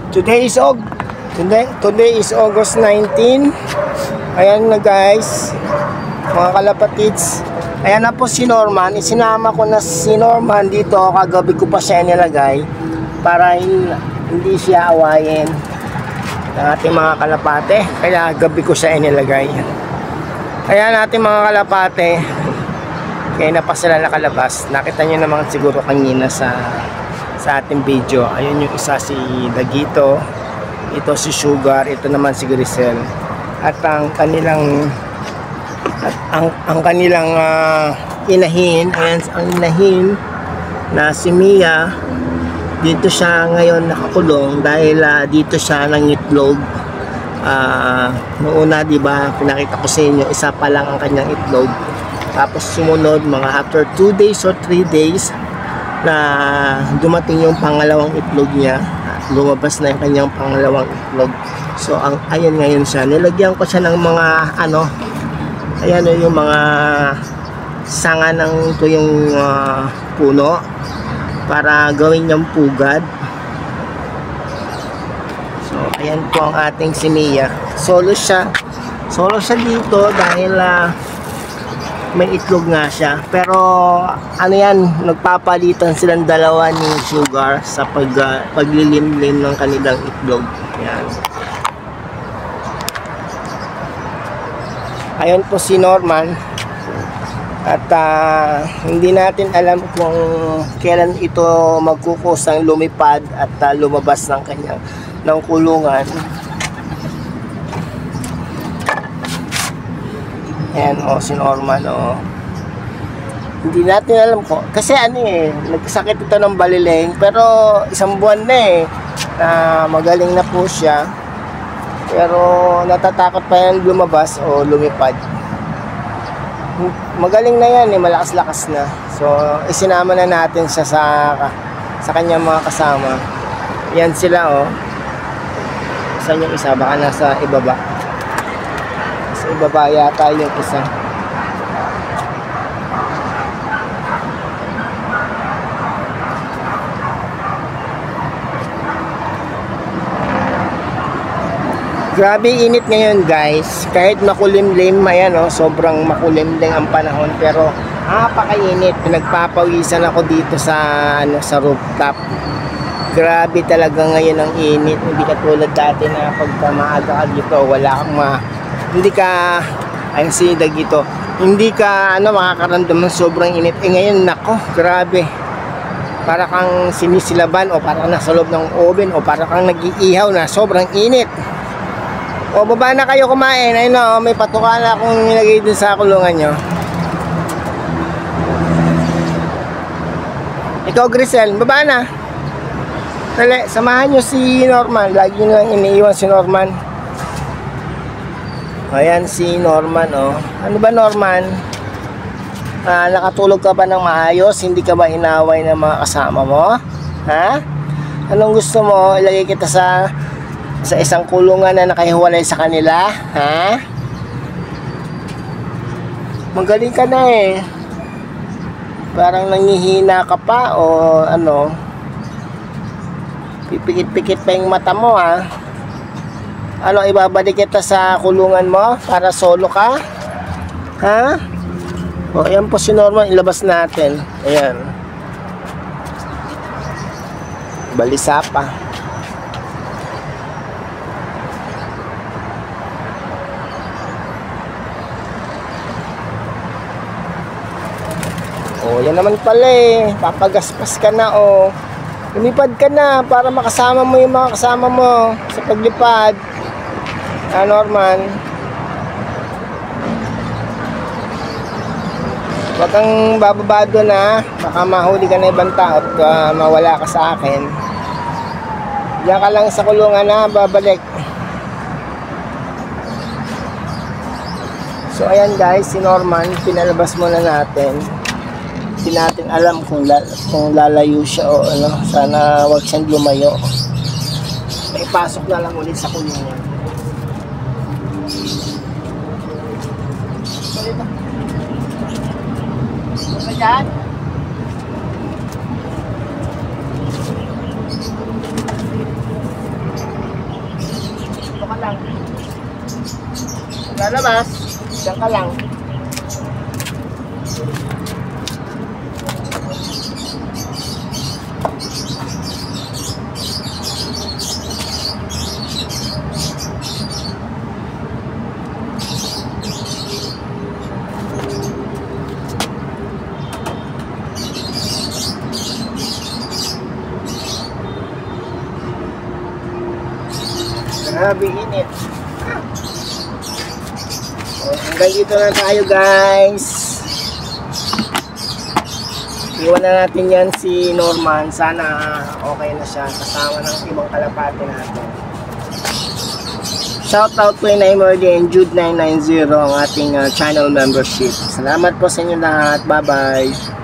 Today is August 19. Ayan na guys, mga kalapatids. Ayan na po si Norman. Isinama ko na si Norman dito. Kagabi ko pa siya nilagay para hindi siya awayin ng ating mga kalapate. Kaya gabi ko siya inilagay. Ayan natin mga kalapate. Kaya na pa sila nakalabas. Nakita nyo naman siguro kanina sa ating video. Ayun yung isa si Dagito. Ito si Sugar. Ito naman si Grisel. At ang kanilang inahin, ayan, ang inahin na si Mia, dito siya ngayon nakakulong dahil dito siya nangitlog. Noong una, di ba, pinakita ko sa inyo, isa pa lang ang kanyang itlog. Tapos sumunod mga after 2 days or 3 days na dumating yung pangalawang itlog niya. Lumabas na yung kanyang pangalawang itlog. So ayan ngayon siya. Nilagyan ko siya ng mga ayan yung mga sanga ng tuyong puno para gawin niyang pugad. So ayan po ang ating si Mia. Solo siya dito dahil may itlog nga siya. Pero ano yan, nagpapalitan silang dalawa ni Sugar sa paglilimlim ng kanilang itlog. Ayan. Ayan po si Norman. At hindi natin alam kung kailan ito magkukusang lumipad at lumabas ng kulungan. Ayan si Norman Hindi natin alam ko kasi nagkasakit ito ng baliling, pero isang buwan na na magaling na po siya. Pero natatakot pa yan lumabas o lumipad. Magaling na yan malakas-lakas na. So isinama na natin siya sa kanyang mga kasama. Yan sila Saan yung isa? Baka nasa ibaba. Sa ibaba yata yung isa. Grabe init ngayon guys. Kahit makulimlim, ayan sobrang makulimlim ang panahon, pero napakainit. Pinagpapawisan ako dito sa rooftop. Grabe talaga ngayon ang init. Hindi katulad dati na pagka maaga ka dito, wala kang hindi ka Dagito. Hindi ka makakaramdam ng sobrang init. Ngayon nako, grabe. Para kang sinisilaban o para kang nasa loob ng oven o para kang nag-iihaw na sobrang init. Baba na kayo kumain. Ayun may patuka na akong nilagay din sa kulungan nyo. Ikaw Grisel, baba na. Dali, samahan nyo si Norman. Lagi nyo lang iniiwan si Norman. Ayan si Norman Ano ba Norman? Nakatulog ka ba ng maayos? Hindi ka ba inaway ng mga kasama mo? Ha? Anong gusto mo? Ilagay kita sa isang kulungan na nakahiwalay sa kanila, ha? Magaling ka na Parang nangihina ka pa o pipikit-pikit pa yung mata mo, ha? Ibabalik kita sa kulungan mo para solo ka? Ha? Ayan po si Norman, ilabas natin. Ayan. Balisa pa. Yan naman pala papagaspas ka na lumipad ka na para makasama mo yung mga kasama mo sa paglipad. Norman, wag kang bababado na, baka mahuli ka na ibang tao at mawala ka sa akin. Diyan ka lang sa kulungan na babalik. So ayan guys, si Norman pinalabas muna natin. Hindi natin alam kung lalayo siya o sana wag siyang lumayo. May pasok na lang ulit sa kulungan. Ano dyan? lalabas. Diyan ka lang. Grabe init. So, hanggang dito na tayo guys. Iwan na natin yan si Norman. Sana okay na siya kasama ng ibang kalapate natin. Shoutout po kay Naimordy and Jude 990 ang ating channel membership. Salamat po sa inyo lahat. Bye bye.